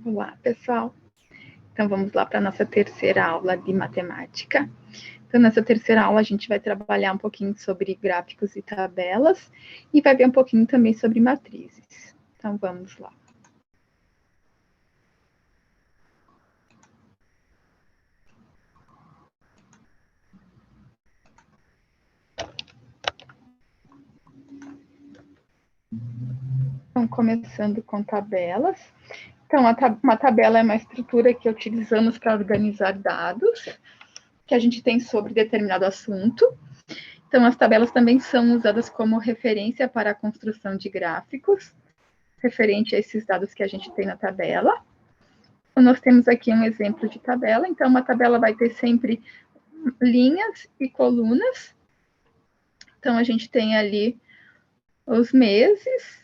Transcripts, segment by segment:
Olá, pessoal. Então, vamos lá para a nossa terceira aula de matemática. Então, nessa terceira aula, a gente vai trabalhar um pouquinho sobre gráficos e tabelas e vai ver um pouquinho também sobre matrizes. Então, vamos lá. Então, começando com tabelas. Então, uma tabela é uma estrutura que utilizamos para organizar dados que a gente tem sobre determinado assunto. Então, as tabelas também são usadas como referência para a construção de gráficos, referente a esses dados que a gente tem na tabela. Então, nós temos aqui um exemplo de tabela. Então, uma tabela vai ter sempre linhas e colunas. Então, a gente tem ali os meses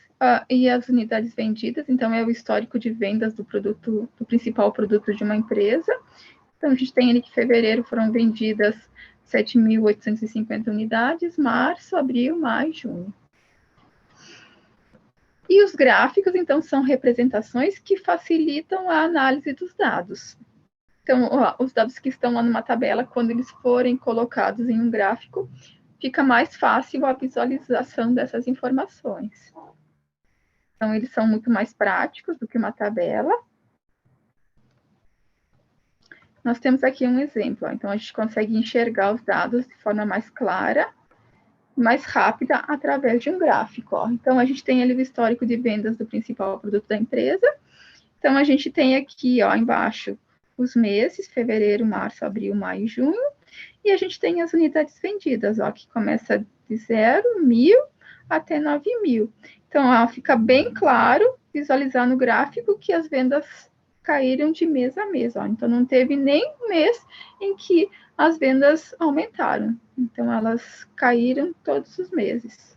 e as unidades vendidas. Então, é o histórico de vendas do produto, do principal produto de uma empresa. Então, a gente tem ali que em fevereiro foram vendidas 7.850 unidades, março, abril, maio, junho. E os gráficos, então, são representações que facilitam a análise dos dados. Então, os dados que estão lá numa tabela, quando eles forem colocados em um gráfico, fica mais fácil a visualização dessas informações. Então, eles são muito mais práticos do que uma tabela. Nós temos aqui um exemplo. Então, a gente consegue enxergar os dados de forma mais clara, mais rápida, através de um gráfico. Então, a gente tem ali o histórico de vendas do principal produto da empresa. Então, a gente tem aqui, embaixo, os meses, fevereiro, março, abril, maio e junho. E a gente tem as unidades vendidas, que começa de 0, 1.000 até 9.000. Então, fica bem claro visualizar no gráfico que as vendas caíram de mês a mês. Então, não teve nem um mês em que as vendas aumentaram. Então, elas caíram todos os meses,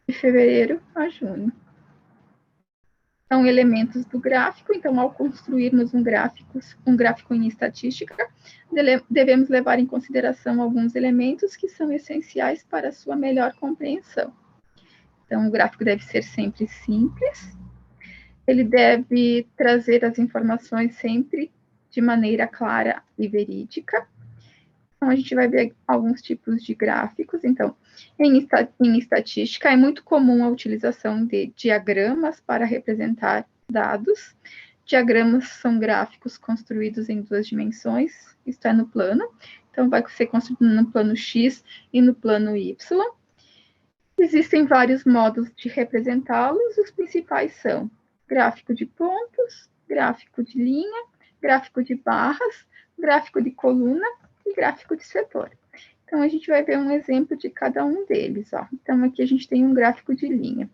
de fevereiro a junho. São elementos do gráfico. Então, ao construirmos um gráfico em estatística, devemos levar em consideração alguns elementos que são essenciais para a sua melhor compreensão. Então, o gráfico deve ser sempre simples, ele deve trazer as informações sempre de maneira clara e verídica. Então, a gente vai ver alguns tipos de gráficos. Então, em estatística, é muito comum a utilização de diagramas para representar dados. Diagramas são gráficos construídos em duas dimensões, isto é, no plano. Então, vai ser construído no plano X e no plano Y. Existem vários modos de representá-los. Os principais são gráfico de pontos, gráfico de linha, gráfico de barras, gráfico de coluna e gráfico de setor. Então, a gente vai ver um exemplo de cada um deles. Então, aqui a gente tem um gráfico de linha.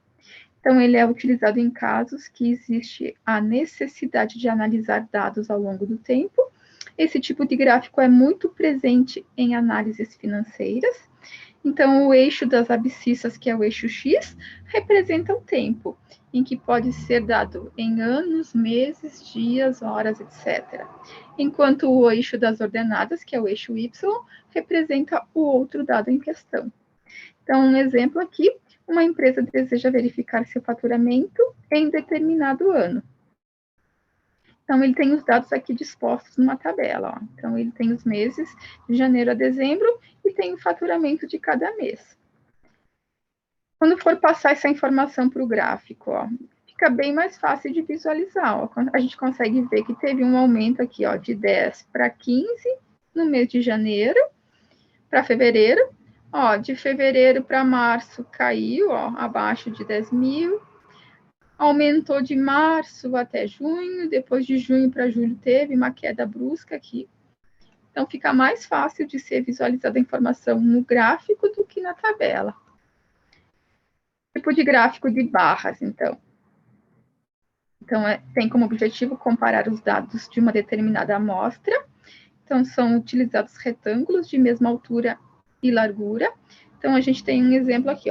Então, ele é utilizado em casos que existe a necessidade de analisar dados ao longo do tempo. Esse tipo de gráfico é muito presente em análises financeiras. Então, o eixo das abscissas, que é o eixo X, representa o tempo, em que pode ser dado em anos, meses, dias, horas, etc. Enquanto o eixo das ordenadas, que é o eixo Y, representa o outro dado em questão. Então, um exemplo aqui, uma empresa deseja verificar seu faturamento em determinado ano. Então, ele tem os dados aqui dispostos numa tabela. Então, ele tem os meses de janeiro a dezembro e tem o faturamento de cada mês. Quando for passar essa informação para o gráfico, fica bem mais fácil de visualizar. A gente consegue ver que teve um aumento aqui, de 10 para 15 no mês de janeiro para fevereiro. De fevereiro para março caiu, abaixo de 10.000. Aumentou de março até junho, depois de junho para julho teve uma queda brusca aqui. Então, fica mais fácil de ser visualizada a informação no gráfico do que na tabela. Tipo de gráfico de barras, então. Então, tem como objetivo comparar os dados de uma determinada amostra. Então, são utilizados retângulos de mesma altura e largura. Então, a gente tem um exemplo aqui,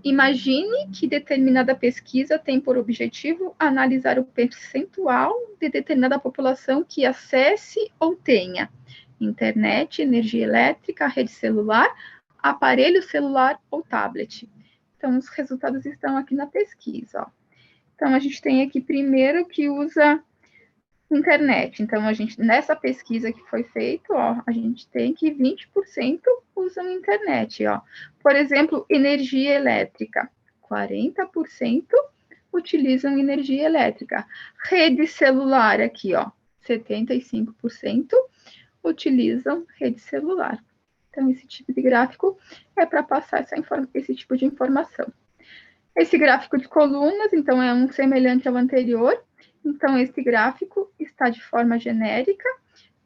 Imagine que determinada pesquisa tem por objetivo analisar o percentual de determinada população que acesse ou tenha internet, energia elétrica, rede celular, aparelho celular ou tablet. Então, os resultados estão aqui na pesquisa. Então, a gente tem aqui primeiro que usa internet. Então, a gente, nessa pesquisa que foi feita, ó, a gente tem que 20% usam internet, ó. Por exemplo, energia elétrica, 40% utilizam energia elétrica. Rede celular aqui, ó, 75% utilizam rede celular. Então, esse tipo de gráfico é para passar esse tipo de informação. Esse gráfico de colunas, então, é um semelhante ao anterior. Então, esse gráfico está de forma genérica,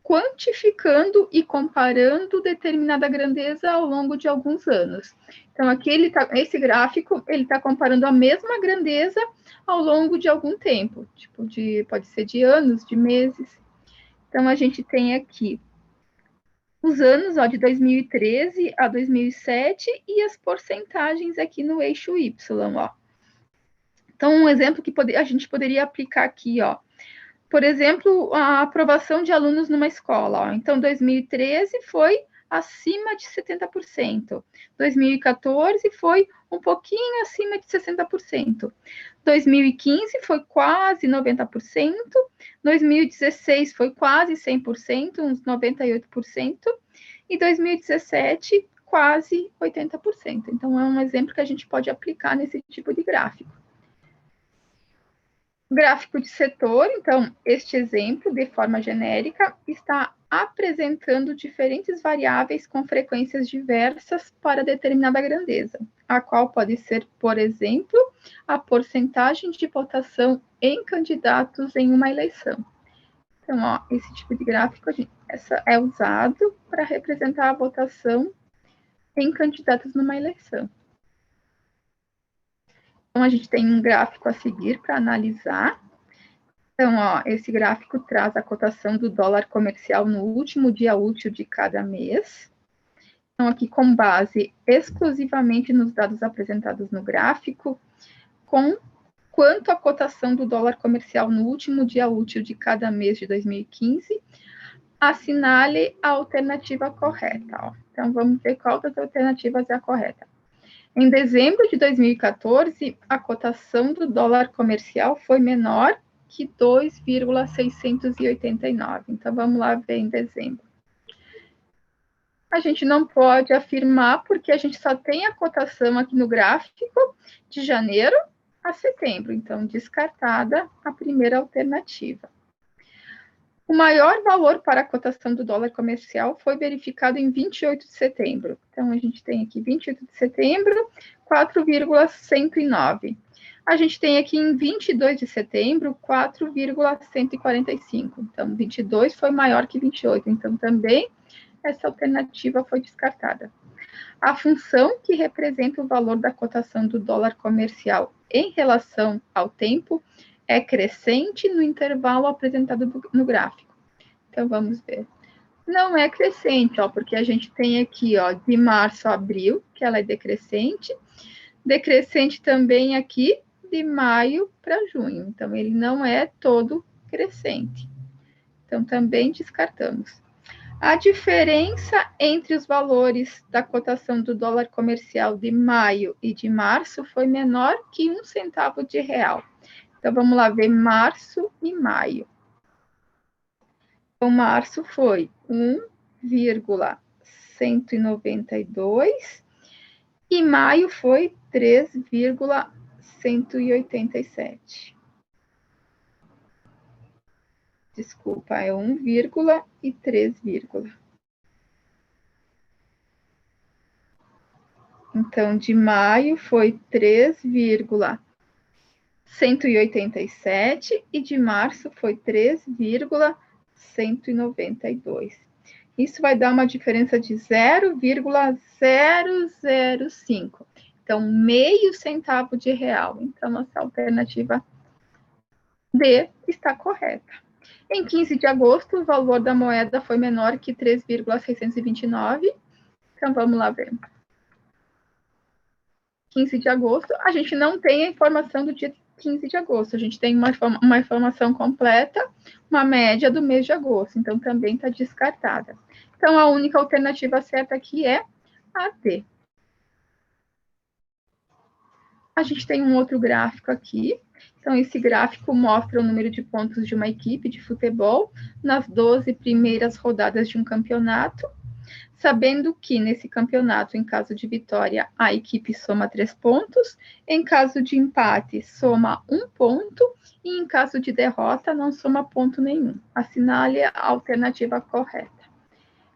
quantificando e comparando determinada grandeza ao longo de alguns anos. Então, aqui esse gráfico ele está comparando a mesma grandeza ao longo de algum tempo, tipo pode ser de anos, de meses. Então, a gente tem aqui os anos, ó, de 2013 a 2007 e as porcentagens aqui no eixo Y, ó. Então, um exemplo que a gente poderia aplicar aqui, ó. Por exemplo, a aprovação de alunos numa escola. Ó. Então, 2013 foi acima de 70%. 2014 foi um pouquinho acima de 60%. 2015 foi quase 90%. 2016 foi quase 100%, uns 98%. E 2017, quase 80%. Então, é um exemplo que a gente pode aplicar nesse tipo de gráfico. Gráfico de setor, então, este exemplo, de forma genérica, está apresentando diferentes variáveis com frequências diversas para determinada grandeza, a qual pode ser, por exemplo, a porcentagem de votação em candidatos em uma eleição. Então, ó, esse tipo de gráfico é usado para representar a votação em candidatos numa eleição. Então, a gente tem um gráfico a seguir para analisar. Então, ó, esse gráfico traz a cotação do dólar comercial no último dia útil de cada mês. Então, aqui com base exclusivamente nos dados apresentados no gráfico, com quanto a cotação do dólar comercial no último dia útil de cada mês de 2015, assinale a alternativa correta. Ó. Então, vamos ver qual das alternativas é a correta. Em dezembro de 2014, a cotação do dólar comercial foi menor que 2,689. Então, vamos lá ver em dezembro. A gente não pode afirmar, porque a gente só tem a cotação aqui no gráfico de janeiro a setembro. Então, descartada a primeira alternativa. O maior valor para a cotação do dólar comercial foi verificado em 28 de setembro. Então, a gente tem aqui 28 de setembro, 4,109. A gente tem aqui em 22 de setembro, 4,145. Então, 22 foi maior que 28. Então, também essa alternativa foi descartada. A função que representa o valor da cotação do dólar comercial em relação ao tempo é crescente no intervalo apresentado no gráfico. Então, vamos ver. Não é crescente, ó, porque a gente tem aqui, ó, de março a abril, que ela é decrescente também aqui de maio para junho. Então, ele não é todo crescente. Então, também descartamos. A diferença entre os valores da cotação do dólar comercial de maio e de março foi menor que 1 centavo de real. Então, vamos lá ver março e maio. Então, março foi 1,192 e maio foi 3,187. Desculpa, é 1, e 3, Então, de maio foi 3,187 e de março foi 3,192. Isso vai dar uma diferença de 0,005. Então, meio centavo de real. Então, nossa alternativa D está correta. Em 15 de agosto, o valor da moeda foi menor que 3,629. Então, vamos lá ver. 15 de agosto, a gente não tem a informação do dia 15 de agosto, a gente tem uma informação completa, uma média do mês de agosto, então também está descartada. Então, a única alternativa certa aqui é a D. a gente tem um outro gráfico aqui. Então, esse gráfico mostra o número de pontos de uma equipe de futebol nas 12 primeiras rodadas de um campeonato, sabendo que nesse campeonato, em caso de vitória, a equipe soma 3 pontos, em caso de empate, soma 1 ponto, e em caso de derrota, não soma ponto nenhum. Assinale a alternativa correta.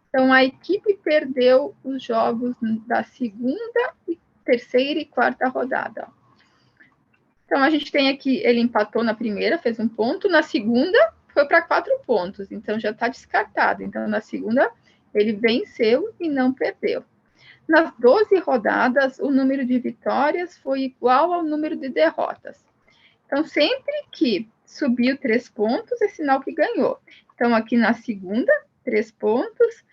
Então, a equipe perdeu os jogos da segunda, terceira e quarta rodada. Então, a gente tem aqui, ele empatou na primeira, fez 1 ponto, na segunda foi para 4 pontos, então já está descartado. Então, na segunda, ele venceu e não perdeu. Nas 12 rodadas, o número de vitórias foi igual ao número de derrotas. Então, sempre que subiu 3 pontos, é sinal que ganhou. Então, aqui na segunda, 3 pontos,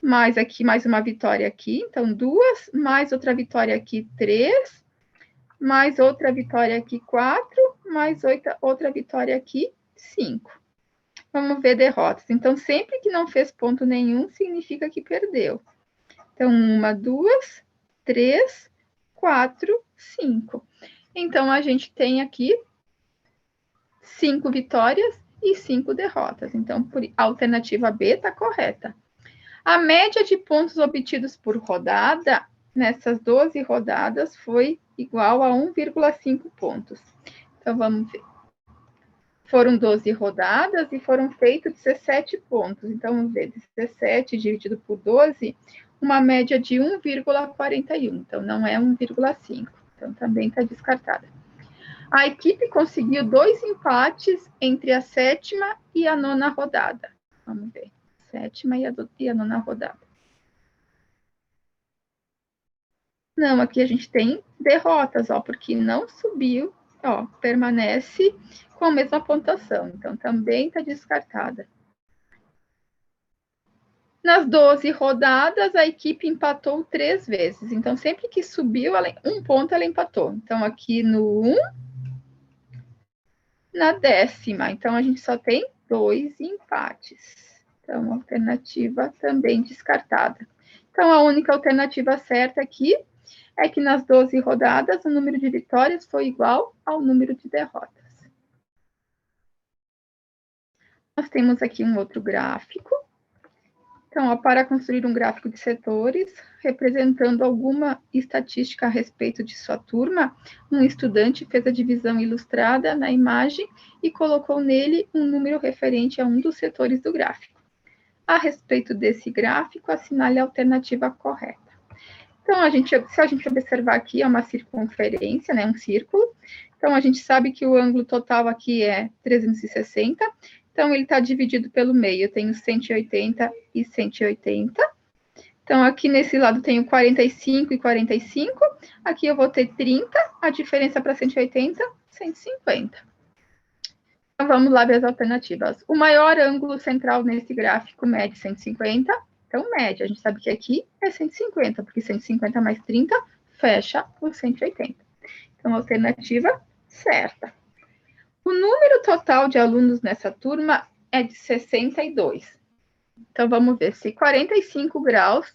mais aqui, mais uma vitória aqui, então 2, mais outra vitória aqui, 3, mais outra vitória aqui, 4, mais outra vitória aqui, 5. Vamos ver derrotas. Então, sempre que não fez ponto nenhum, significa que perdeu. Então, 1, 2, 3, 4, 5. Então, a gente tem aqui 5 vitórias e 5 derrotas. Então, a alternativa B está correta. A média de pontos obtidos por rodada, nessas 12 rodadas, foi igual a 1,5 pontos. Então, vamos ver. Foram 12 rodadas e foram feitos 17 pontos. Então, vamos ver, 17 dividido por 12, uma média de 1,41. Então, não é 1,5. Então, também está descartada. A equipe conseguiu 2 empates entre a 7ª e a 9ª rodada. Vamos ver. 7ª e a 9ª rodada. Não, aqui a gente tem derrotas, ó, porque não subiu, ó, permanece com a mesma pontuação. Então, também está descartada. Nas 12 rodadas, a equipe empatou 3 vezes. Então, sempre que subiu, 1 ponto, ela empatou. Então, aqui no 1, na 10ª. Então, a gente só tem 2 empates. Então, alternativa também descartada. Então, a única alternativa certa aqui é que nas 12 rodadas, o número de vitórias foi igual ao número de derrotas. Nós temos aqui um outro gráfico. Então, ó, para construir um gráfico de setores, representando alguma estatística a respeito de sua turma, um estudante fez a divisão ilustrada na imagem e colocou nele um número referente a um dos setores do gráfico. A respeito desse gráfico, assinale a alternativa correta. Então, se a gente observar aqui, é uma circunferência, né, um círculo. Então, a gente sabe que o ângulo total aqui é 360. Então, ele está dividido pelo meio. Eu tenho 180 e 180. Então, aqui nesse lado tenho 45 e 45. Aqui eu vou ter 30. A diferença para 180, 150. Então, vamos lá ver as alternativas. O maior ângulo central nesse gráfico mede 150. Então, média, a gente sabe que aqui é 150, porque 150 mais 30 fecha os 180. Então, alternativa certa. O número total de alunos nessa turma é de 62. Então, vamos ver se 45 graus,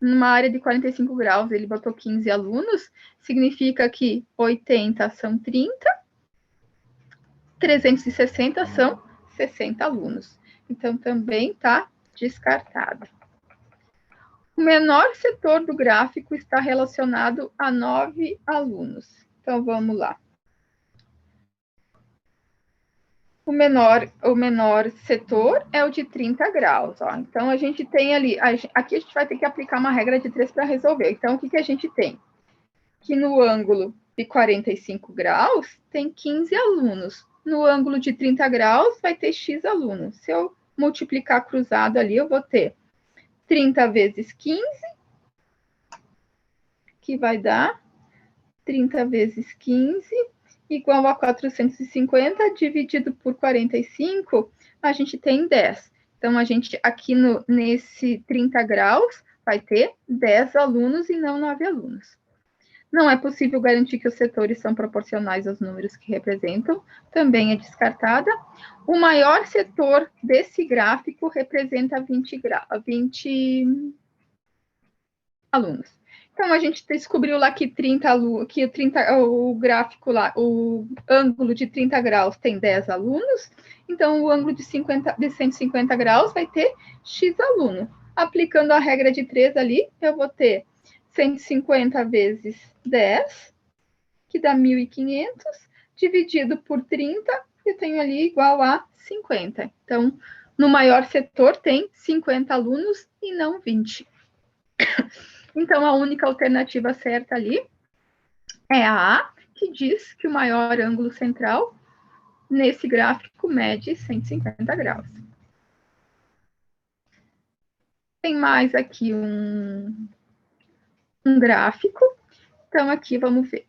numa área de 45 graus, ele botou 15 alunos, significa que 80 são 30, 360 são 60 alunos. Então, também está descartado. O menor setor do gráfico está relacionado a 9 alunos. Então, vamos lá. O menor setor é o de 30 graus. Ó. Então, a gente tem ali... Aqui a gente vai ter que aplicar uma regra de 3 para resolver. Então, o que a gente tem? Que no ângulo de 45 graus, tem 15 alunos. No ângulo de 30 graus, vai ter X alunos. Se eu multiplicar cruzado ali, eu vou ter 30 vezes 15, que vai dar 30 vezes 15, igual a 450, dividido por 45, a gente tem 10. Então, a gente, aqui nesse 30 graus, vai ter 10 alunos e não 9 alunos. Não é possível garantir que os setores são proporcionais aos números que representam, também é descartada. O maior setor desse gráfico representa 20 alunos. Então, a gente descobriu lá que o gráfico lá, o ângulo de 30 graus tem 10 alunos, então o ângulo de 150 graus vai ter X aluno. Aplicando a regra de 3 ali, eu vou ter 150 vezes 10, que dá 1.500, dividido por 30, eu tenho ali igual a 50. Então, no maior setor tem 50 alunos e não 20. Então, a única alternativa certa ali é a A, que diz que o maior ângulo central nesse gráfico mede 150 graus. Tem mais aqui um gráfico. Então, aqui vamos ver.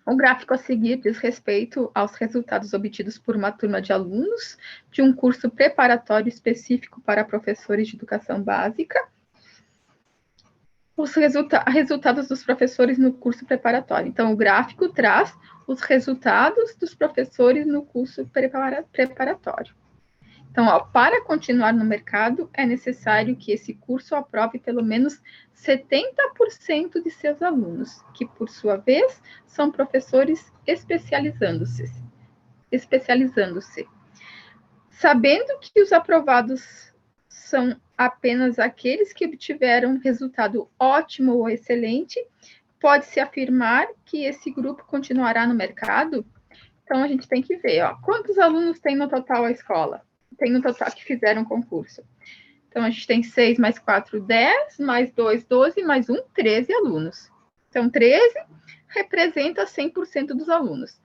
O gráfico a seguir diz respeito aos resultados obtidos por uma turma de alunos de um curso preparatório específico para professores de educação básica. Os resultados dos professores no curso preparatório. Então, o gráfico traz os resultados dos professores no curso preparatório. Então, ó, para continuar no mercado, é necessário que esse curso aprove pelo menos 70% de seus alunos, que, por sua vez, são professores especializando-se. Sabendo que os aprovados são apenas aqueles que obtiveram resultado ótimo ou excelente, pode-se afirmar que esse grupo continuará no mercado? Então, a gente tem que ver, ó, quantos alunos tem no total a escola? Tem no total que fizeram concurso. Então, a gente tem 6 mais 4, 10, mais 2, 12, mais 1, 13 alunos. Então, 13 representa 100% dos alunos.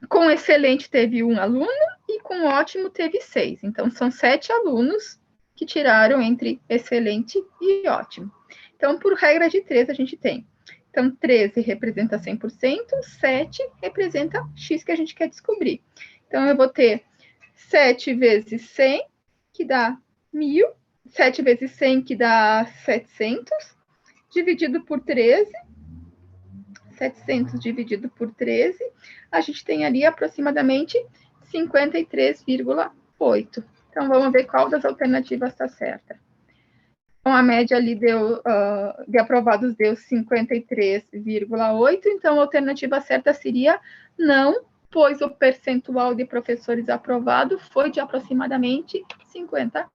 Com excelente teve 1 aluno e com ótimo teve 6. Então, são 7 alunos que tiraram entre excelente e ótimo. Então, por regra de 3, a gente tem. Então, 13 representa 100%, 7 representa X que a gente quer descobrir. Então, eu vou ter 7 vezes 100, que dá 1.000. 7 vezes 100, que dá 700, dividido por 13. 700 dividido por 13, a gente tem ali aproximadamente 53,8. Então, vamos ver qual das alternativas está certa. Então, a média ali de aprovados deu 53,8, então a alternativa certa seria não, pois o percentual de professores aprovados foi de aproximadamente 50%.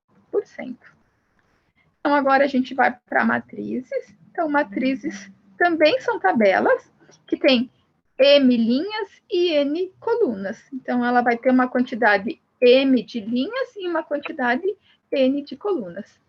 Então, agora a gente vai para matrizes. Então, matrizes também são tabelas que tem M linhas e N colunas. Então, ela vai ter uma quantidade M de linhas e uma quantidade N de colunas.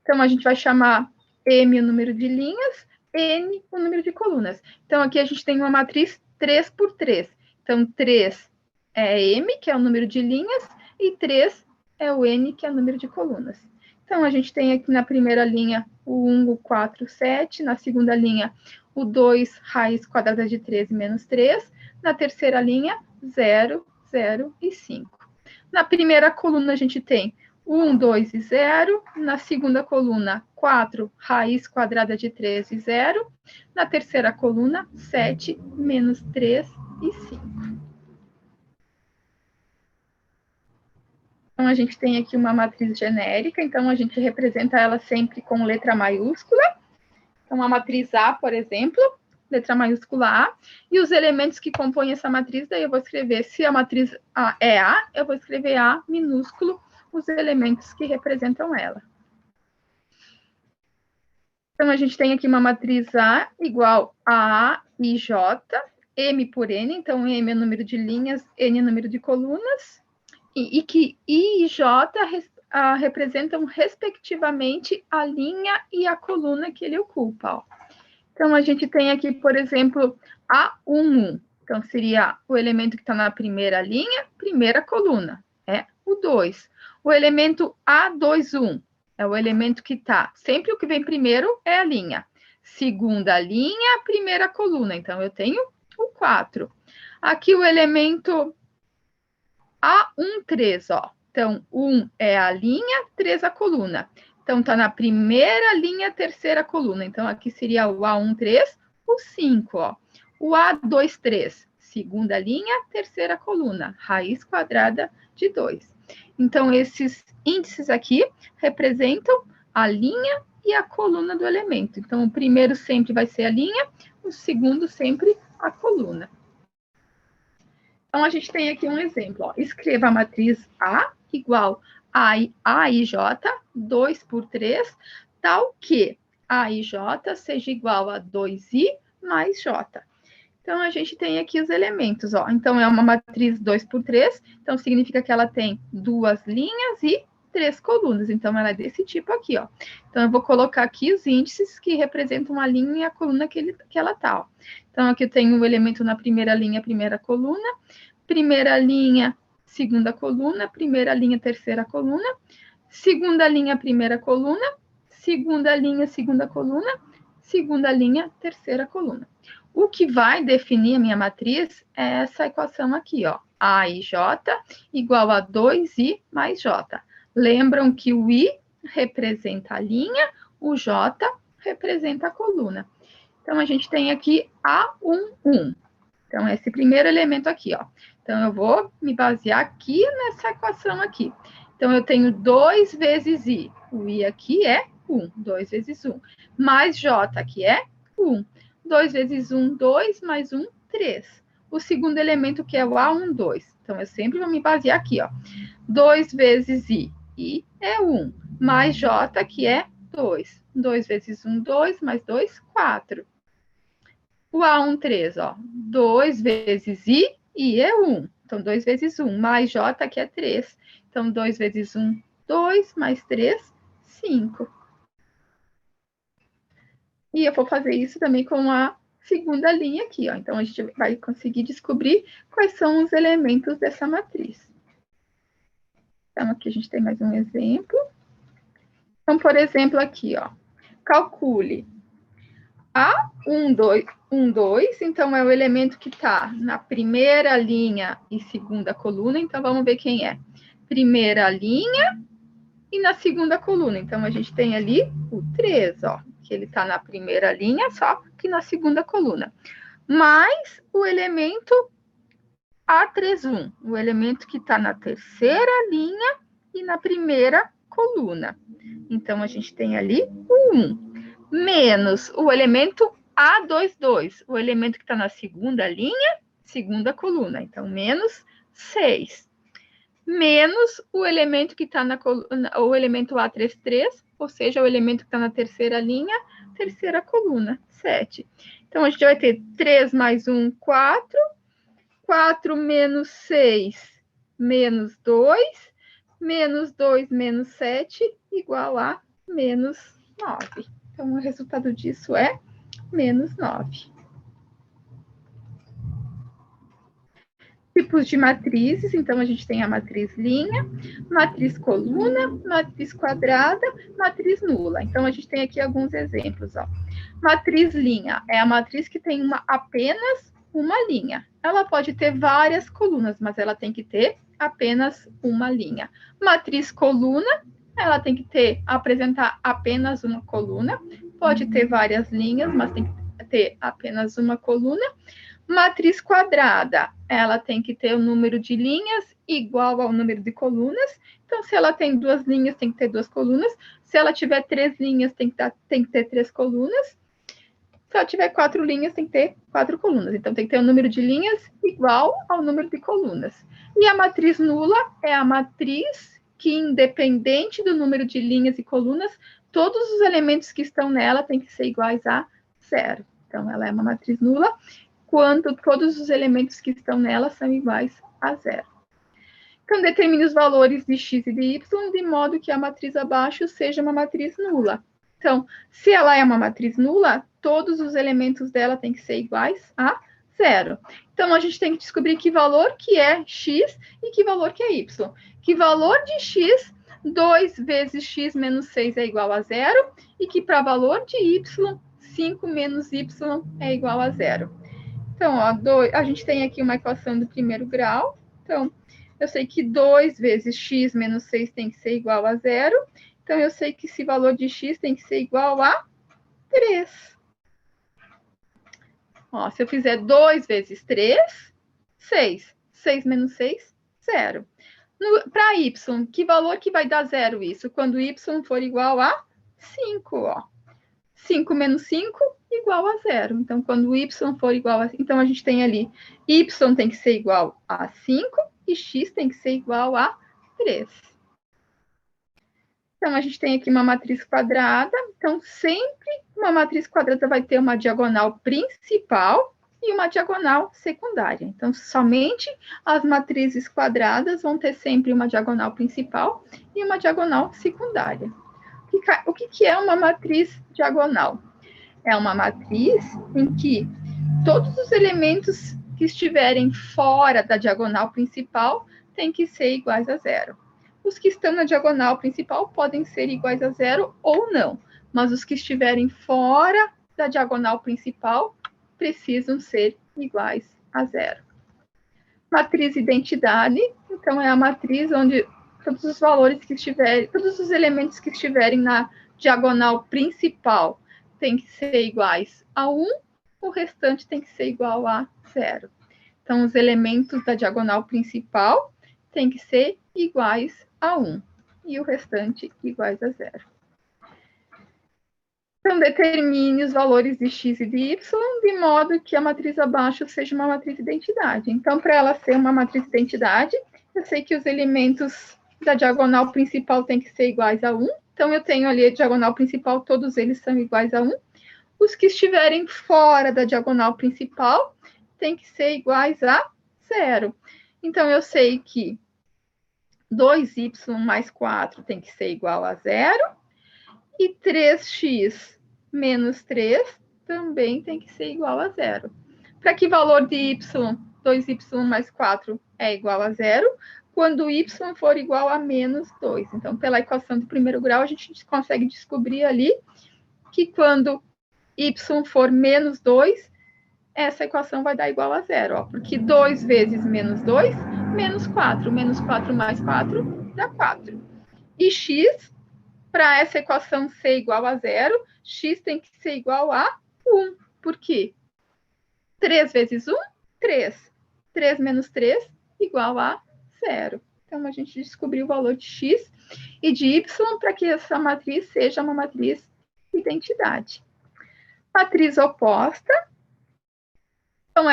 Então, a gente vai chamar M o número de linhas, N o número de colunas. Então, aqui a gente tem uma matriz 3 por 3. Então, 3 é M, que é o número de linhas, e 3 é o N, que é o número de colunas. Então, a gente tem aqui na primeira linha o 1, o 4, o 7. Na segunda linha, o 2, raiz quadrada de 13 menos 3. Na terceira linha, 0, 0 e 5. Na primeira coluna, a gente tem 1, 2 e 0. Na segunda coluna, 4, raiz quadrada de 13, 0. Na terceira coluna, 7, menos 3 e 5. Então, a gente tem aqui uma matriz genérica, então a gente representa ela sempre com letra maiúscula. Então, a matriz A, por exemplo, letra maiúscula A, e os elementos que compõem essa matriz, daí eu vou escrever, se a matriz A é A, eu vou escrever A minúsculo, os elementos que representam ela. Então, a gente tem aqui uma matriz A igual a A e J, M por N, então M é o número de linhas, N é o número de colunas, e que I e J representam, respectivamente, a linha e a coluna que ele ocupa. Ó. Então, a gente tem aqui, por exemplo, A11. Então, seria o elemento que está na primeira linha, primeira coluna, é o 2. O elemento A21 é o elemento que está, sempre o que vem primeiro é a linha. Segunda linha, primeira coluna, então eu tenho o 4. Aqui o elemento A13, ó. Então, 1 é a linha, 3 a coluna. Então, está na primeira linha, terceira coluna. Então, aqui seria o A13, o 5, ó. O A23, segunda linha, terceira coluna, raiz quadrada de 2. Então, esses índices aqui representam a linha e a coluna do elemento. Então, o primeiro sempre vai ser a linha, o segundo sempre a coluna. Então, a gente tem aqui um exemplo. Ó. Escreva a matriz A igual a I J, 2 por 3, tal que A e J seja igual a 2I mais J. Então, a gente tem aqui os elementos. Ó. Então, é uma matriz 2 por 3, então significa que ela tem 2 linhas e 3 colunas. Então, ela é desse tipo aqui. Ó. Então, eu vou colocar aqui os índices que representam a linha e a coluna que ela está. Então, aqui eu tenho o elemento na primeira linha, primeira coluna, primeira linha, segunda coluna, primeira linha, terceira coluna, segunda linha, primeira coluna, segunda linha, segunda coluna, segunda linha, terceira coluna. O que vai definir a minha matriz é essa equação aqui, ó. A e J igual a 2I mais J. Lembram que o I representa a linha, o J representa a coluna. Então, a gente tem aqui A1, 1. Então, esse primeiro elemento aqui, ó. Então, eu vou me basear aqui nessa equação aqui. Então, eu tenho 2 vezes I. O I aqui é 1, 2 vezes 1. Mais J, que é 1. 2 vezes 1, 2, mais 1, 3. O segundo elemento, que é o A1, 2. Então, eu sempre vou me basear aqui, ó. 2 vezes I. I é 1. Mais J, que é 2. 2 vezes 1, 2, mais 2, 4. O A1, 3, ó. 2 vezes I, I é 1. Então, 2 vezes 1, mais J, que é 3. Então, 2 vezes 1, 2, mais 3, 5. E eu vou fazer isso também com a segunda linha aqui, ó. Então, a gente vai conseguir descobrir quais são os elementos dessa matriz. Então, aqui a gente tem mais um exemplo. Então, por exemplo, aqui, ó. Calcule A1, 2, 1, 2, então é o elemento que está na primeira linha e segunda coluna. Então, vamos ver quem é. Primeira linha e na segunda coluna. Então, a gente tem ali o 3, ó. Que ele está na primeira linha, só que na segunda coluna. Mais o elemento A31, o elemento que está na terceira linha e na primeira coluna. Então, a gente tem ali o 1. Menos o elemento A22, o elemento que está na segunda linha, segunda coluna. Então, menos 6. Menos o elemento que está na coluna, o elemento A33, ou seja, o elemento que está na terceira linha, terceira coluna, 7. Então, a gente vai ter 3 mais 1, 4. 4 menos 6, menos 2. Menos 2 menos 7, igual a menos 9. Então, o resultado disso é menos 9. Tipos de matrizes, então a gente tem a matriz linha, matriz coluna, matriz quadrada, matriz nula. Então, a gente tem aqui alguns exemplos, ó. Matriz linha é a matriz que tem apenas uma linha. Ela pode ter várias colunas, mas ela tem que ter apenas uma linha. Matriz coluna, ela tem que apresentar apenas uma coluna. Pode ter várias linhas, mas tem que ter apenas uma coluna. Matriz quadrada, ela tem que ter o número de linhas igual ao número de colunas. Então, se ela tem 2 linhas, tem que ter 2 colunas. Se ela tiver 3 linhas, tem que ter 3 colunas. Se ela tiver 4 linhas, tem que ter 4 colunas. Então, tem que ter o número de linhas igual ao número de colunas. E a matriz nula é a matriz que, independente do número de linhas e colunas, todos os elementos que estão nela têm que ser iguais a 0. Então, ela é uma matriz nula quando todos os elementos que estão nela são iguais a 0. Então, determine os valores de x e de y de modo que a matriz abaixo seja uma matriz nula. Então, se ela é uma matriz nula, todos os elementos dela têm que ser iguais a 0. Então, a gente tem que descobrir que valor que é x e que valor que é y. Que valor de x, 2 vezes x menos 6 é igual a 0, e que para valor de y, 5 menos y é igual a 0. Então, ó, a gente tem aqui uma equação do primeiro grau. Então, eu sei que 2 vezes x menos 6 tem que ser igual a 0. Então, eu sei que esse valor de x tem que ser igual a 3. Ó, se eu fizer 2 vezes 3, 6. 6 menos 6, 0. Para y, que valor que vai dar 0 isso? Quando y for igual a 5, ó. 5 menos 5 igual a 0. Então, quando y for igual a... Então, a gente tem ali, y tem que ser igual a 5 e x tem que ser igual a 3. Então, a gente tem aqui uma matriz quadrada. Então, sempre uma matriz quadrada vai ter uma diagonal principal e uma diagonal secundária. Então, somente as matrizes quadradas vão ter sempre uma diagonal principal e uma diagonal secundária. O que é uma matriz diagonal? É uma matriz em que todos os elementos que estiverem fora da diagonal principal têm que ser iguais a 0. Os que estão na diagonal principal podem ser iguais a 0 ou não, mas os que estiverem fora da diagonal principal precisam ser iguais a 0. Matriz identidade, então, é a matriz onde todos os valores que estiverem, todos os elementos que estiverem na diagonal principal têm que ser iguais a 1, o restante tem que ser igual a 0. Então, os elementos da diagonal principal têm que ser iguais a 1 e o restante iguais a 0. Então, determine os valores de x e de y de modo que a matriz abaixo seja uma matriz identidade. Então, para ela ser uma matriz identidade, eu sei que os elementos da diagonal principal têm que ser iguais a 1. Então, eu tenho ali a diagonal principal, todos eles são iguais a 1. Os que estiverem fora da diagonal principal têm que ser iguais a 0. Então, eu sei que 2y mais 4 tem que ser igual a 0. E 3x menos 3 também tem que ser igual a 0. Para que valor de y, 2y mais 4 é igual a 0? Quando y for igual a menos 2. Então, pela equação de primeiro grau, a gente consegue descobrir ali que quando y for menos 2, essa equação vai dar igual a 0. Ó, porque 2 vezes menos 2, menos 4. Menos 4 mais 4 dá 4. E x, para essa equação ser igual a 0, x tem que ser igual a 1. Por quê? 3 vezes 1, 3. 3 menos 3 igual a 0. Então, a gente descobriu o valor de x e de y para que essa matriz seja uma matriz identidade. Matriz oposta. Então,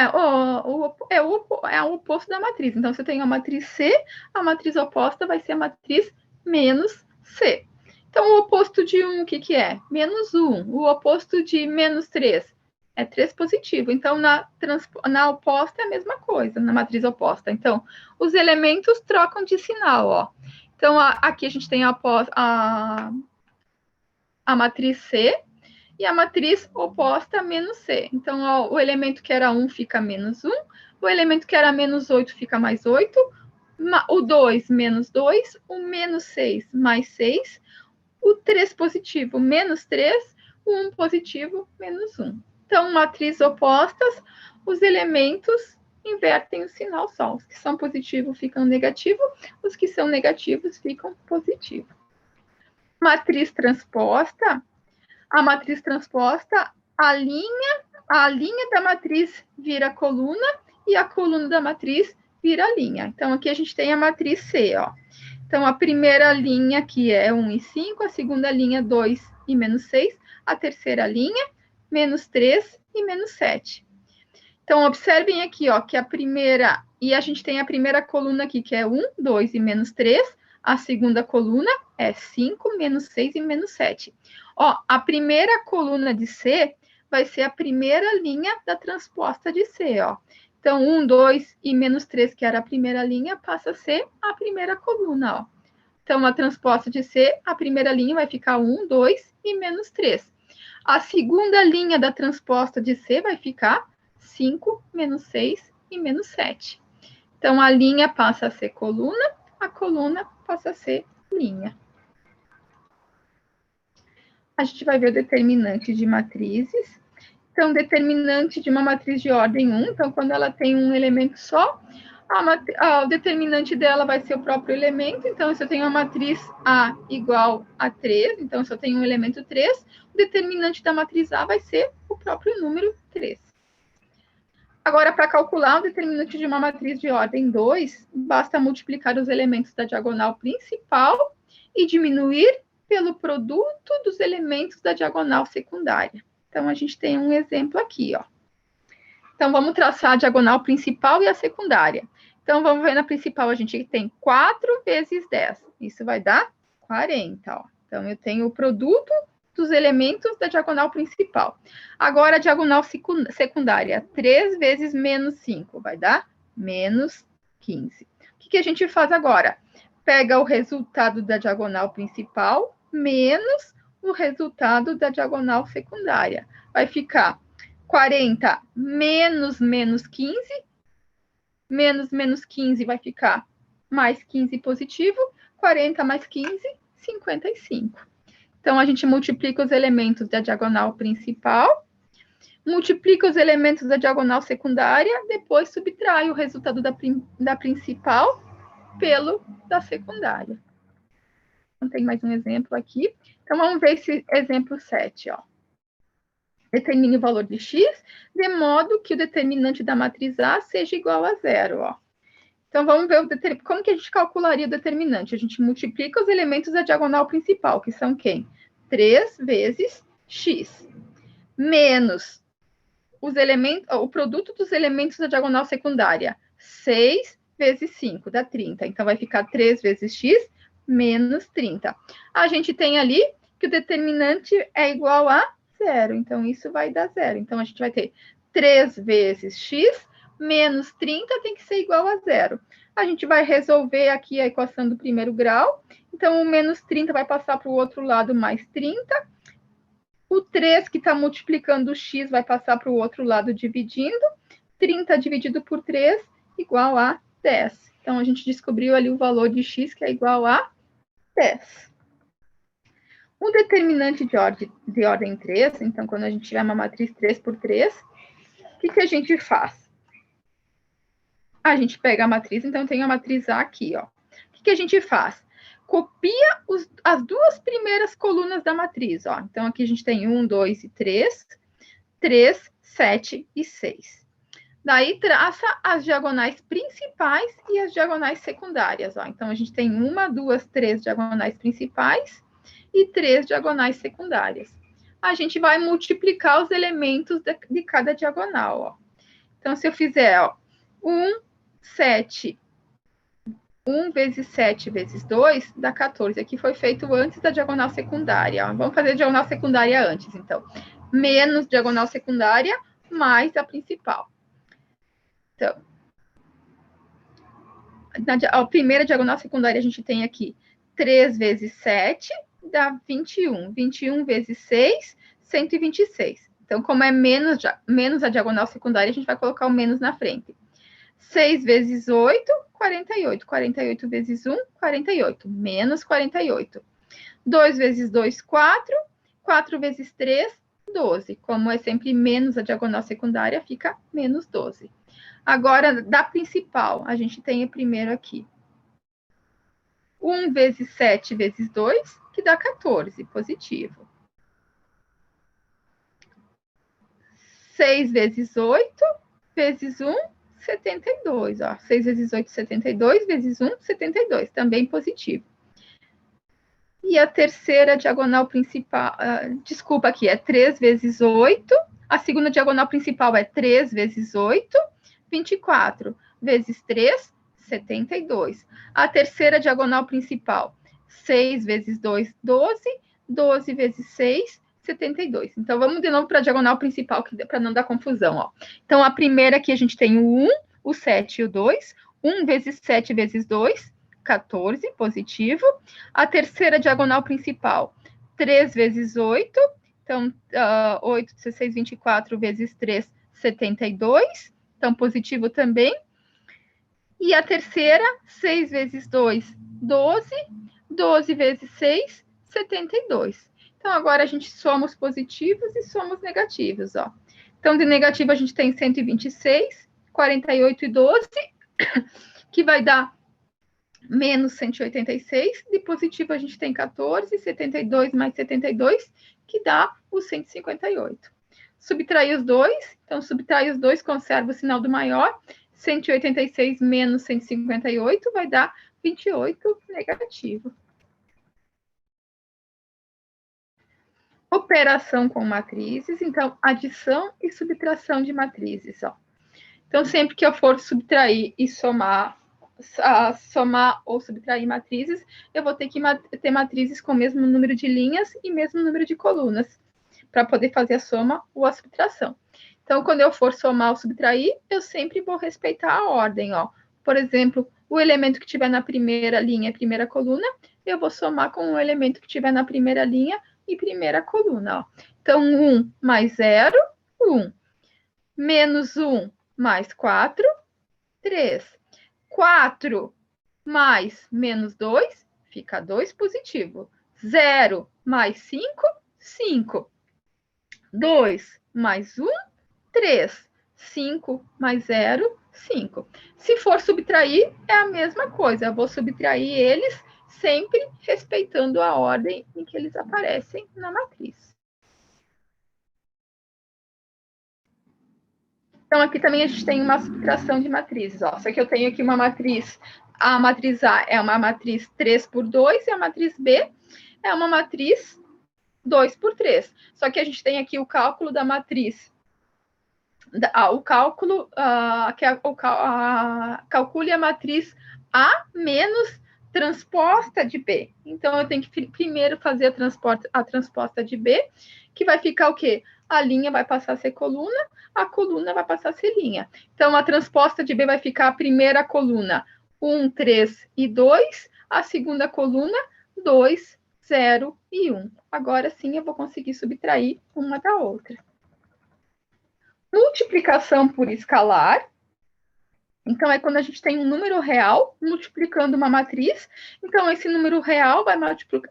é o oposto da matriz. Então, se eu tenho a matriz C, a matriz oposta vai ser a matriz menos C. Então, o oposto de 1, o que é? Menos 1. O oposto de menos 3 é 3 positivo. Então, na oposta é a mesma coisa, na matriz oposta. Então, os elementos trocam de sinal, ó. Então, aqui a gente tem a matriz C e a matriz oposta menos C. Então, ó, o elemento que era 1 fica menos 1, o elemento que era menos 8 fica mais 8, o 2 menos 2, o menos 6 mais 6, o 3 positivo menos 3, o 1 positivo menos 1. Então, matriz opostas, os elementos invertem o sinal só. Os que são positivos ficam negativo, os que são negativos ficam positivo. Matriz transposta, a matriz transposta, a linha da matriz vira coluna e a coluna da matriz vira linha. Então, aqui a gente tem a matriz C, ó. Então, a primeira linha aqui é 1 e 5, a segunda linha 2 e menos 6, a terceira linha, menos 3 e menos 7. Então, observem aqui, ó, que a primeira, e a gente tem a primeira coluna aqui, que é 1, 2 e menos 3, a segunda coluna é 5, menos 6 e menos 7. Ó, a primeira coluna de C vai ser a primeira linha da transposta de C, ó. Então, 1, 2 e menos 3, que era a primeira linha, passa a ser a primeira coluna, ó. Então, a transposta de C, a primeira linha vai ficar 1, 2 e menos 3. A segunda linha da transposta de C vai ficar 5, menos 6 e menos 7. Então, a linha passa a ser coluna, a coluna passa a ser linha. A gente vai ver o determinante de matrizes. Então, determinante de uma matriz de ordem 1, então, quando ela tem um elemento só, o determinante dela vai ser o próprio elemento. Então, se eu tenho a matriz A igual a 3, então, se eu tenho um elemento 3, o determinante da matriz A vai ser o próprio número 3. Agora, para calcular o determinante de uma matriz de ordem 2, basta multiplicar os elementos da diagonal principal e diminuir pelo produto dos elementos da diagonal secundária. Então, a gente tem um exemplo aqui, ó. Então, vamos traçar a diagonal principal e a secundária. Então, vamos ver na principal, a gente tem 4 vezes 10. Isso vai dar 40, ó. Então, eu tenho o produto dos elementos da diagonal principal. Agora, a diagonal secundária, 3 vezes menos 5, vai dar menos 15. O que a gente faz agora? Pega o resultado da diagonal principal menos o resultado da diagonal secundária. Vai ficar 40 menos menos 15, menos 15 vai ficar mais 15 positivo, 40 mais 15, 55. Então, a gente multiplica os elementos da diagonal principal, multiplica os elementos da diagonal secundária, depois subtrai o resultado da principal pelo da secundária. Então, tem mais um exemplo aqui. Então, vamos ver esse exemplo 7, ó. Determine o valor de x, de modo que o determinante da matriz A seja igual a 0, ó. Então, vamos ver como que a gente calcularia o determinante. A gente multiplica os elementos da diagonal principal, que são quem? 3 vezes x, menos o produto dos elementos da diagonal secundária, 6 vezes 5, dá 30. Então, vai ficar 3 vezes x menos 30. A gente tem ali que o determinante é igual a 0. Então, isso vai dar 0. Então, a gente vai ter 3 vezes x menos 30 tem que ser igual a 0. A gente vai resolver aqui a equação do primeiro grau. Então, o menos 30 vai passar para o outro lado, mais 30. O 3 que está multiplicando o x vai passar para o outro lado dividindo. 30 dividido por 3 igual a 10. Então, a gente descobriu ali o valor de x, que é igual a 10. Um determinante de ordem 3, então, quando a gente tiver uma matriz 3 por 3, o que a gente faz? A gente pega a matriz, então tem a matriz A aqui, ó. O que a gente faz? Copia as duas primeiras colunas da matriz, ó. Então, aqui a gente tem 1, 2 e 3, 3, 7 e 6. Daí, traça as diagonais principais e as diagonais secundárias, ó. Então, a gente tem 1, 2, 3 diagonais principais e 3 diagonais secundárias. A gente vai multiplicar os elementos de cada diagonal, ó. Então, se eu fizer, ó, 1 vezes 7 vezes 2 dá 14. Aqui foi feito antes da diagonal secundária. Ó. Vamos fazer a diagonal secundária antes, então. Menos diagonal secundária mais a principal. Então, a primeira diagonal secundária a gente tem aqui 3 vezes 7 dá 21. 21 vezes 6, 126. Então, como é menos a diagonal secundária, a gente vai colocar o menos na frente. 6 vezes 8, 48. 48 vezes 1, 48. Menos 48. 2 vezes 2, 4. 4 vezes 3, 12. Como é sempre menos a diagonal secundária, fica menos 12. Agora, da principal, a gente tem o primeiro aqui. 1 vezes 7 vezes 2, que dá 14, positivo. 6 vezes 8 vezes 1, 72, ó. 6 vezes 8, 72, vezes 1, 72, também positivo. E a terceira diagonal principal, desculpa aqui, é 3 vezes 8. A segunda diagonal principal é 3 vezes 8, 24, vezes 3, 72. A terceira diagonal principal, 6 vezes 2, 12, 12 vezes 6, 72. Então, vamos de novo para a diagonal principal, para não dar confusão, ó. Então, a primeira aqui a gente tem o 1, o 7 e o 2. 1 vezes 7 vezes 2, 14, positivo. A terceira diagonal principal, 3 vezes 8. Então, 8, 16, 24 vezes 3, 72. Então, positivo também. E a terceira, 6 vezes 2, 12. 12 vezes 6, 72. Então, agora a gente soma os positivos e soma os negativos, ó. Então, de negativo a gente tem 126, 48 e 12, que vai dar menos 186. De positivo a gente tem 14, 72 mais 72, que dá o 158. Subtrair os dois, então subtrai os dois, conserva o sinal do maior. 186 menos 158 vai dar 28 negativo. operação com matrizes, então, adição e subtração de matrizes, ó. Então, sempre que eu for subtrair e somar ou subtrair matrizes, eu vou ter que ter matrizes com o mesmo número de linhas e mesmo número de colunas, para poder fazer a soma ou a subtração. Então, quando eu for somar ou subtrair, eu sempre vou respeitar a ordem, ó. Por exemplo, o elemento que tiver na primeira linha e primeira coluna, eu vou somar com o elemento que tiver na primeira linha e primeira coluna, ó. Então, 1 mais 0, 1. Menos 1 mais 4, 3. 4 mais menos 2, fica 2 positivo. 0 mais 5, 5. 2 mais 1, 3. 5 mais 0, 5. Se for subtrair, é a mesma coisa. Eu vou subtrair eles sempre respeitando a ordem em que eles aparecem na matriz. Então, aqui também a gente tem uma subtração de matrizes. Ó. Só que eu tenho aqui uma matriz. A matriz A é uma matriz 3 por 2 e a matriz B é uma matriz 2 por 3. Só que a gente tem aqui o cálculo da matriz. O cálculo, calcule a matriz A menos transposta de B. Então, eu tenho que primeiro fazer a transposta de B, que vai ficar o quê? A linha vai passar a ser coluna, a coluna vai passar a ser linha. Então, a transposta de B vai ficar a primeira coluna 1, 3 e 2, a segunda coluna 2, 0 e 1. Agora sim eu vou conseguir subtrair uma da outra. Multiplicação por escalar. Então, é quando a gente tem um número real multiplicando uma matriz. Então, esse número real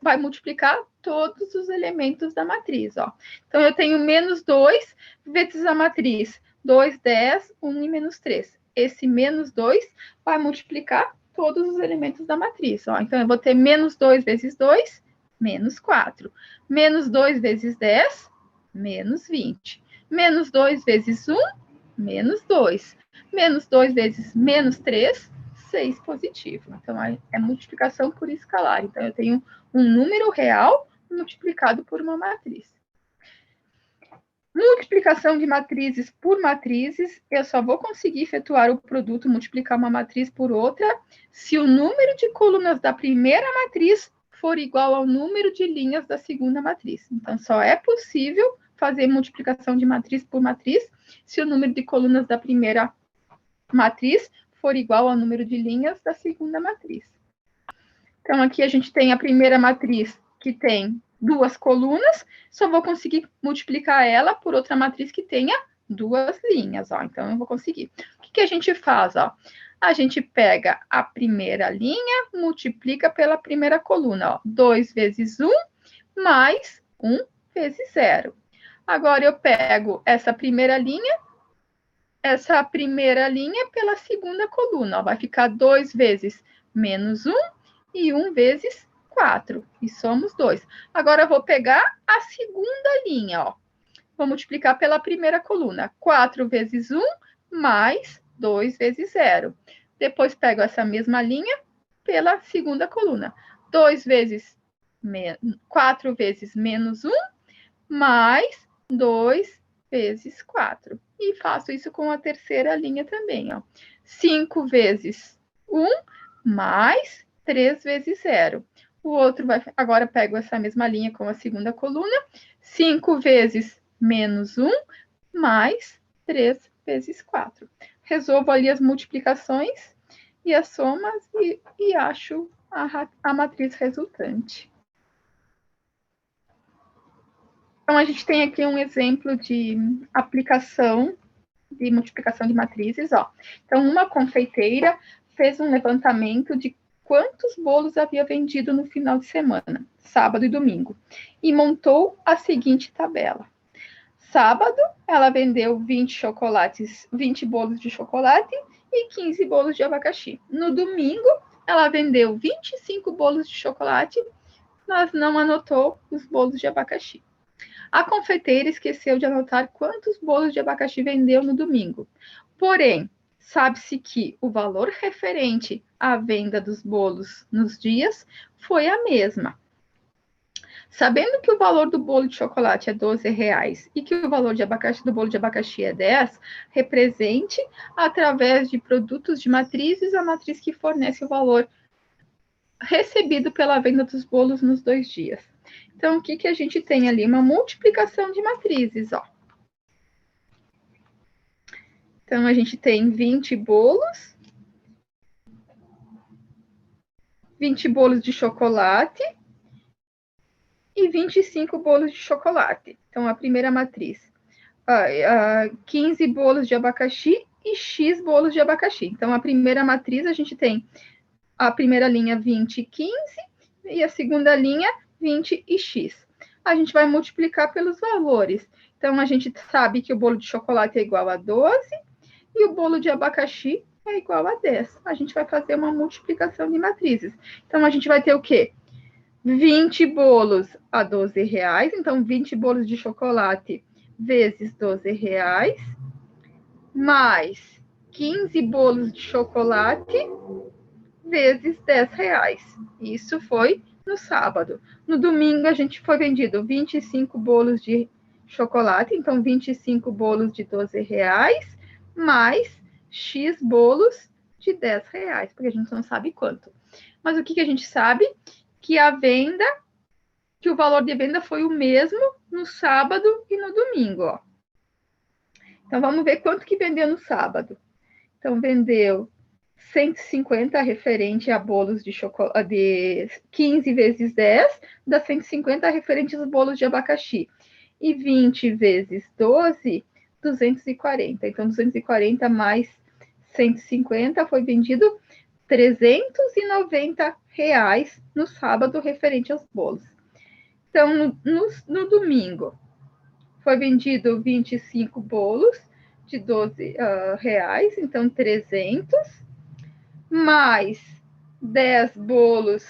vai multiplicar todos os elementos da matriz. Ó. Então, eu tenho menos 2 vezes a matriz. 2, 10, 1 e menos 3. Esse menos 2 vai multiplicar todos os elementos da matriz. Ó. Então, eu vou ter menos 2 vezes 2, menos 4. Menos 2 vezes 10, menos 20. Menos 2 vezes 1, menos 2. Menos 2 vezes menos 3, 6 positivo. Então, é multiplicação por escalar. Então, eu tenho um número real multiplicado por uma matriz. Multiplicação de matrizes por matrizes, eu só vou conseguir efetuar o produto, multiplicar uma matriz por outra, se o número de colunas da primeira matriz for igual ao número de linhas da segunda matriz. Então, só é possível fazer multiplicação de matriz por matriz se o número de colunas da primeira matriz for igual ao número de linhas da segunda matriz. Então, aqui a gente tem a primeira matriz, que tem 2 colunas, só vou conseguir multiplicar ela por outra matriz que tenha 2 linhas, ó. Então, eu vou conseguir. O que a gente faz, ó? A gente pega a primeira linha, multiplica pela primeira coluna, ó. 2 vezes 1, mais 1 vezes 0. Agora, eu pego essa primeira linha pela segunda coluna. Ó, vai ficar 2 vezes menos 1 e 1 vezes 4. E somos 2. Agora, eu vou pegar a segunda linha. Ó. Vou multiplicar pela primeira coluna. 4 vezes 1 mais 2 vezes 0. Depois, pego essa mesma linha pela segunda coluna. 4 vezes menos 1 mais 2 vezes 4. E faço isso com a terceira linha também, ó. 5 vezes 1 mais 3 vezes 0. O outro vai... Agora, pego essa mesma linha com a segunda coluna. 5 vezes menos 1 mais 3 vezes 4. Resolvo ali as multiplicações e as somas e acho a matriz resultante. Então, a gente tem aqui um exemplo de aplicação de multiplicação de matrizes. Ó. Então, uma confeiteira fez um levantamento de quantos bolos havia vendido no final de semana, sábado e domingo, e montou a seguinte tabela. Sábado, ela vendeu 20 bolos de chocolate e 15 bolos de abacaxi. No domingo, ela vendeu 25 bolos de chocolate, mas não anotou os bolos de abacaxi. A confeiteira esqueceu de anotar quantos bolos de abacaxi vendeu no domingo. Porém, sabe-se que o valor referente à venda dos bolos nos dias foi a mesma. Sabendo que o valor do bolo de chocolate é R$12 e que o valor do bolo de abacaxi é 10, represente, através de produtos de matrizes, a matriz que fornece o valor recebido pela venda dos bolos nos 2 dias. Então, o que a gente tem ali? Uma multiplicação de matrizes, ó. Então, a gente tem 20 bolos de chocolate e 25 bolos de chocolate. Então, a primeira matriz. 15 bolos de abacaxi e X bolos de abacaxi. Então, a primeira matriz, a gente tem a primeira linha 20 e 15, e a segunda linha 20 e X. A gente vai multiplicar pelos valores. Então, a gente sabe que o bolo de chocolate é igual a 12 e o bolo de abacaxi é igual a 10. A gente vai fazer uma multiplicação de matrizes. Então, a gente vai ter o quê? 20 bolos a R$12, então 20 bolos de chocolate vezes R$12, mais 15 bolos de chocolate vezes R$10. Isso foi no sábado. No domingo, a gente foi vendido 25 bolos de chocolate, então 25 bolos de R$12, mais X bolos de R$10, porque a gente não sabe quanto. Mas o que a gente sabe? Que o valor de venda foi o mesmo no sábado e no domingo, ó. Então, vamos ver quanto que vendeu no sábado. Então, vendeu 150 referente a bolos de chocolate, de 15 vezes 10, dá 150 referente aos bolos de abacaxi. E 20 vezes 12, 240. Então, 240 mais 150 foi vendido R$390 no sábado referente aos bolos. Então, no domingo, foi vendido 25 bolos de R$12, então 300, mais 10 bolos,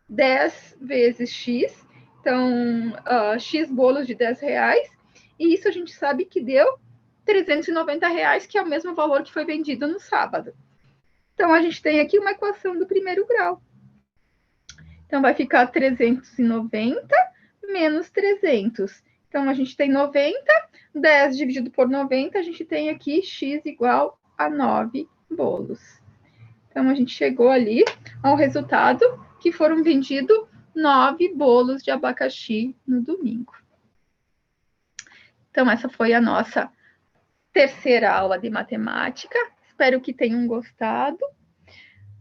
10 vezes X, então X bolos de R$10, e isso a gente sabe que deu R$390, que é o mesmo valor que foi vendido no sábado. Então, a gente tem aqui uma equação do primeiro grau. Então, vai ficar 390 menos 300. Então, a gente tem 90, 10 dividido por 90, a gente tem aqui X igual a 9 bolos. Então, a gente chegou ali ao resultado que foram vendidos 9 bolos de abacaxi no domingo. Então, essa foi a nossa terceira aula de matemática. Espero que tenham gostado.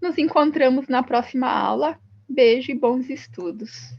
Nos encontramos na próxima aula. Beijo e bons estudos.